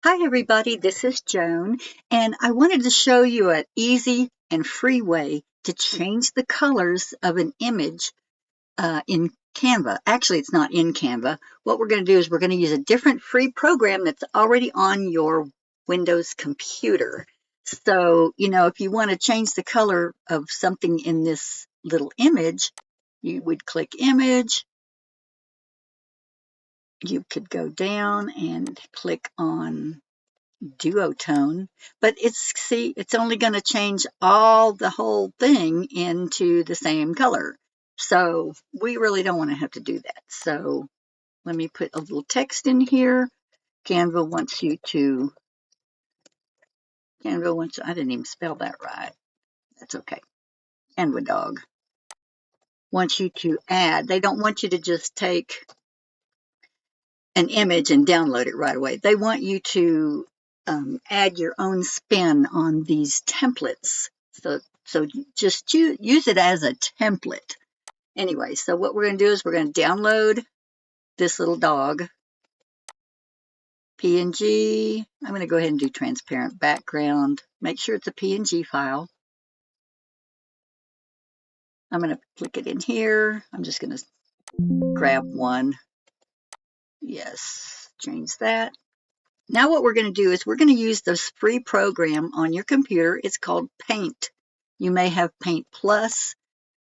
Hi everybody, this is Joan, and I wanted to show you an easy and free way to change the colors of an image in Canva. Actually, it's not in Canva. What we're going to do is we're going to use a different free program that's already on your Windows computer. So, if you want to change the color of something in this little image, you would click Image. You could go down and click on duotone, but it's only going to change the whole thing into the same color. So we really don't want to have to do that. So let me put a little text in here. I didn't even spell that right. That's okay. Canva dog wants you to add. They don't want you to just take an image and download it right away. They want you to add your own spin on these templates. So just use it as a template. Anyway, so what we're going to do is we're going to download this little dog, PNG. I'm going to go ahead and do transparent background. Make sure it's a PNG file. I'm going to click it in here. I'm just going to grab one. Yes, change that. Now what we're going to do is we're going to use this free program on your computer. It's called Paint. You may have Paint Plus,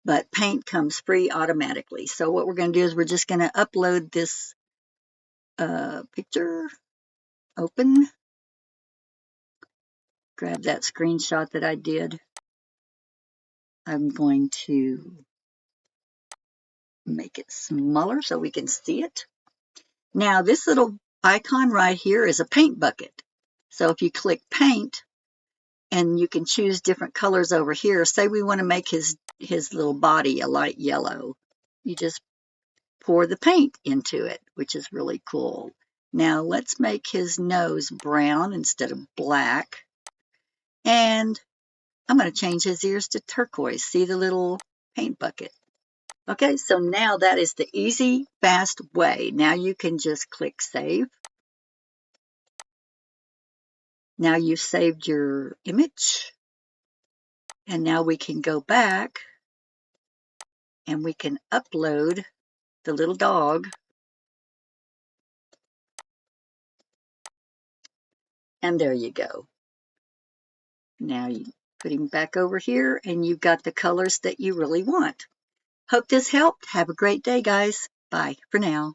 but Paint comes free automatically. So what we're going to do is we're just going to upload this picture, open, grab that screenshot that I did. I'm going to make it smaller so we can see it. Now this little icon right here is a paint bucket. So if you click Paint, and you can choose different colors over here. Say we want to make his little body a light yellow. You just pour the paint into it, which is really cool. Now let's make his nose brown instead of black. And I'm going to change his ears to turquoise. See the little paint bucket? Okay, so now that is the easy, fast way. Now you can just click Save. Now you've saved your image. And now we can go back and we can upload the little dog. And there you go. Now you put him back over here and you've got the colors that you really want. Hope this helped. Have a great day, guys. Bye for now.